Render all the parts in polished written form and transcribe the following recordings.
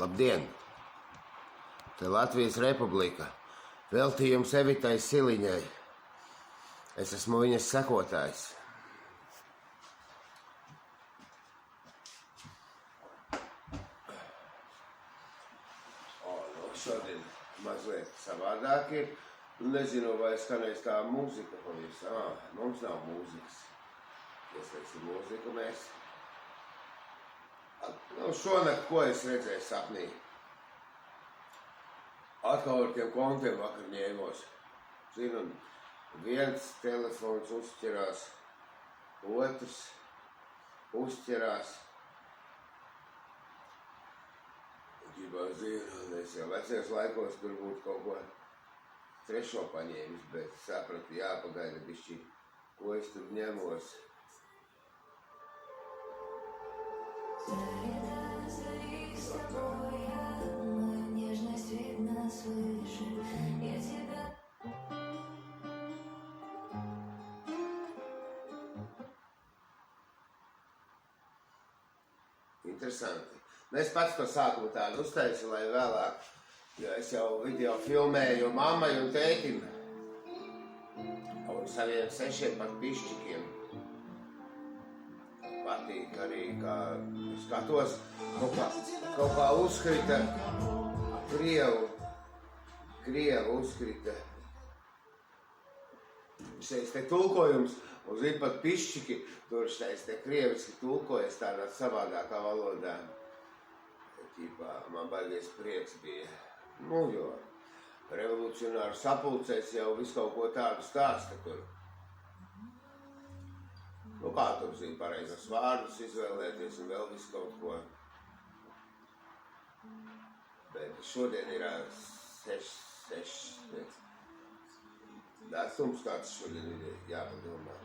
Labdien! Te Latvijas Republika. Veltījums Evitai Siliņai. Es esmu viņas sekotājs. Šodien mazliet savādāk ir. Nezinu, vai skanēs tā mūzika pavisam. Mums nav mūzikas. Ieslēgsim mūziku mēs. Šonakt, ko es redzēju sapnī? Atkal ar tiem kontiem vakar ņēmos. Zinu, viens telefons uzķerās, otrs uzķerās. Es jau vecajos laikos tur būtu kaut ko trešo paņēmis, bet sapratu, jāpagaida bišķi, ko es tur ņemos. Interesanti. Es pats to sākumu tādu uztaisu, lai vēlāk, jo es jau video filmēju mammai un tētim un saviem 6 pat pišķikiem. Patīk arī, kā skatos, kaut kā uzkrita Krievu uzkrita šeit te tulkojums, un zin pat pišķiki, tur šeit te krieviski tulkojas tādā savādākā valodā. Man baigies prieks bija, jo revolucionāru sapulcēs jau visu kaut ko tādu stāsta tur. Kā tur zina pareizos vārdus izvēlēties un vēl visu kaut ko. Bet šodien ir 6 datums, kāds šodien ir jāpadomā.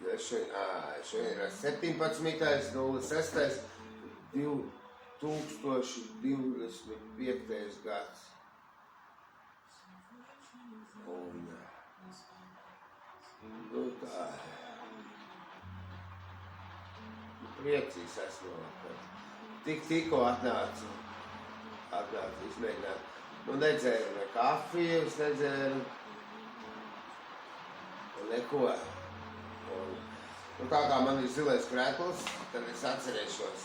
Jo šodien ir 17.06. 2025. gads. Un tā. Priecīgs esmu, ka tikko atnācu izmēģināt. Nedzēru ne kafiju, es nedzēru neko. Tā kā man ir zilais krēkls, tad es atcerēšos,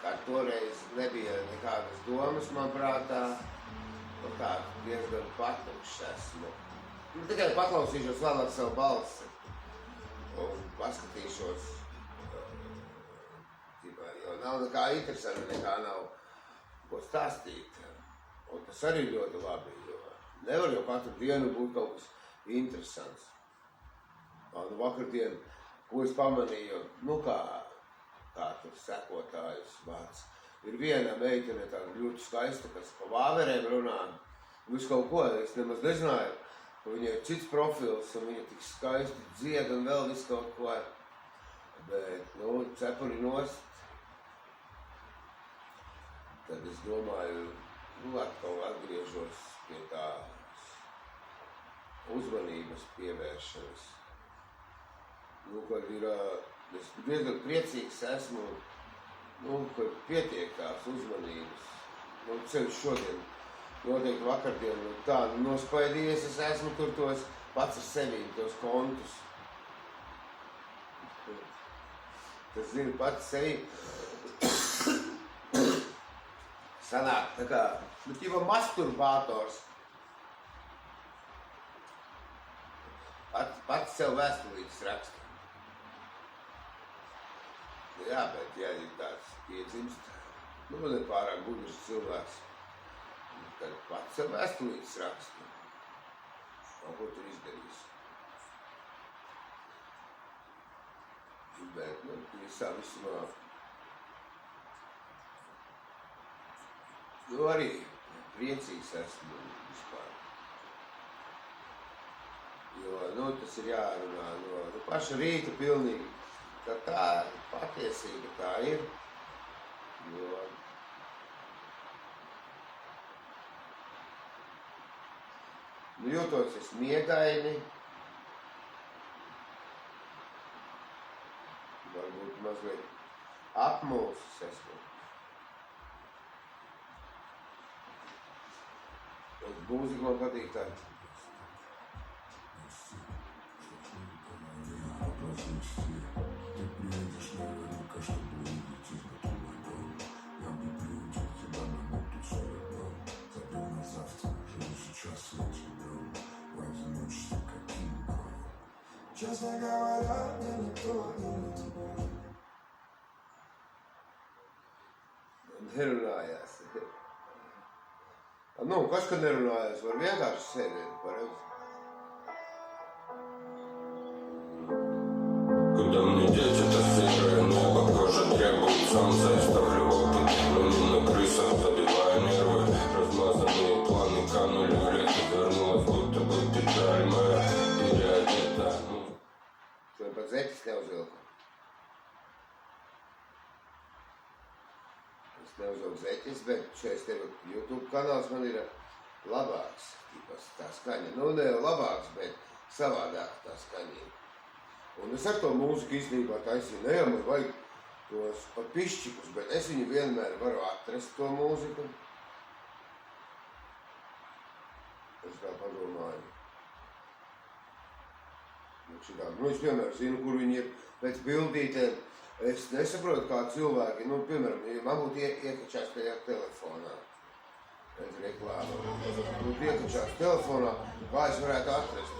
ka toreiz nebija nekādas domas man prātā. Tā diezgan patukšs esmu. Tikai paklausīšos vēlāk savu balsi un paskatīšos, jo nav nekā interesanti, nekā nav ko stāstīt. Un tas arī ļoti labi, jo nevar jau katru dienu būt kaut kas interesants. Vakardien, ko es pamanīju, kā tur sekotājus vārds. Ir viena meitene tāda ļoti skaista, kas pa vāverēm runā. Visu kaut ko, es nemaz nezināju, ka viņai ir cits profils un viņa tik skaisti dzied un vēl visu kaut ko. Bet, cepuri nost. Tad es domāju, atkal atgriežos pie tās uzmanības pievēršanas. Kad ir, es diezgan priecīgs esmu, kad pietiek tās uzmanības. Ceļš šodien, noteikti vakardien, tā nospaidījies, es esmu tur tos pats ar sevīm, tos kontus. Tas zinu pats sevīm. Sanāk tā kā, masturbātors. Pats sev vēstulītes raksta. Jā, bet ja ir tāds iedzimst, ne pārāk gudrs cilvēks, tad pats sev vēstulītes raksta. Ko tur izdarīs. Bet, visā visumā, arī priecīgs esmu vispār. Jo, tas ir jārunā no paša rīta pilnīgi. Tā patiesība tā ir, jo jūtos es miegaini, varbūt mazliet apmulsis esmu. Mūzika man patīk tā. Честно говоря, мне никто не нужен. Nerunājās. Nu, kas, kad nerunājās, var vienkārši sēdēt, pareizi. Куда мне деть это серое небо, кожа требует солнца, я ставлю опыт, но не на крысах, забиваю нервы, размазанные планы канули в реку, вернулась, будто бы печаль моя переодета. Šodien pat zeķis neuzvilku. Es neuzvilku zeķis, bet šeit tev YouTube kanāls man ir labāks, tā skaņa. Nu, ne labāks, bet savādāk tā skaņa. Un es ar to mūziku īstenībā taisīju, ne jau man vajag tos pat pišķikus, bet es viņu vienmēr varu atrast to mūziku. Es tā padomāju. Nu, es piemēram zinu, kur viņi ir pēc bildītēm. Es nesaprotu, kā cilvēki, nu, piemēram, ja man būtu iekačās tajā telefonā. Redz reklāma. Būtu iekačās telefonā, kā es varētu atrast.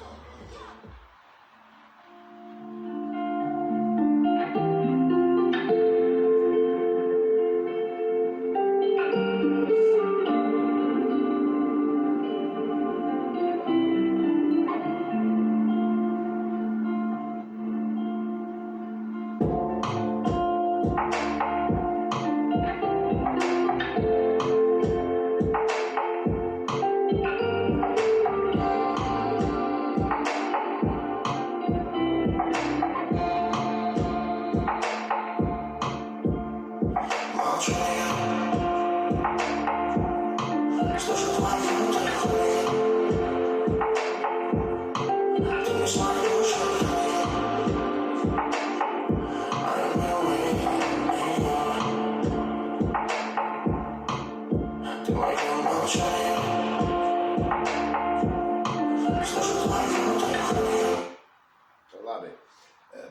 Labi,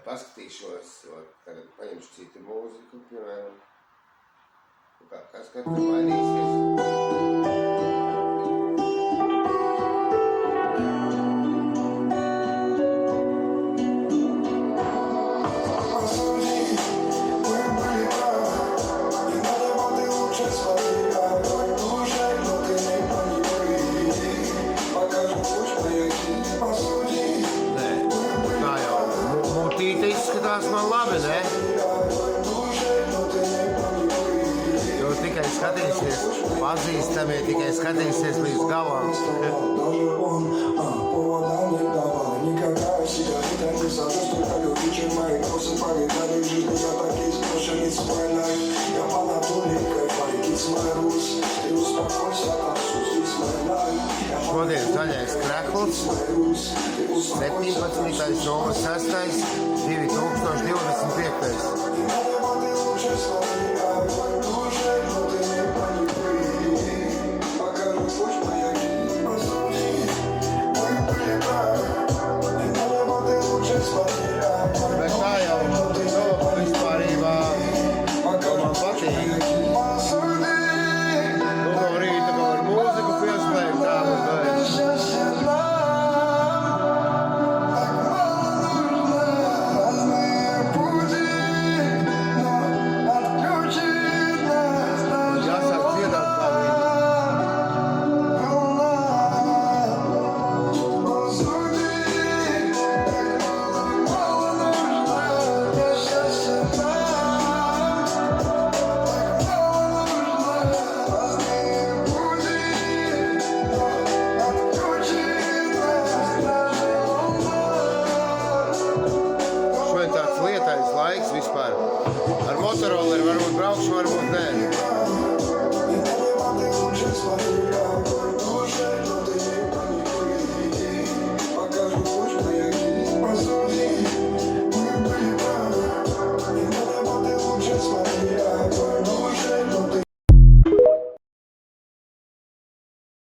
paskatīšos, tagad paņemšu citu mūziku, piemēram. Kas tur mainīsies? Izskatās man labi, ne? Jo tikai skatīsies, pazīstamie tikai skatīsies līdz galam. Šodien zaļais krekls, 17.06.2025.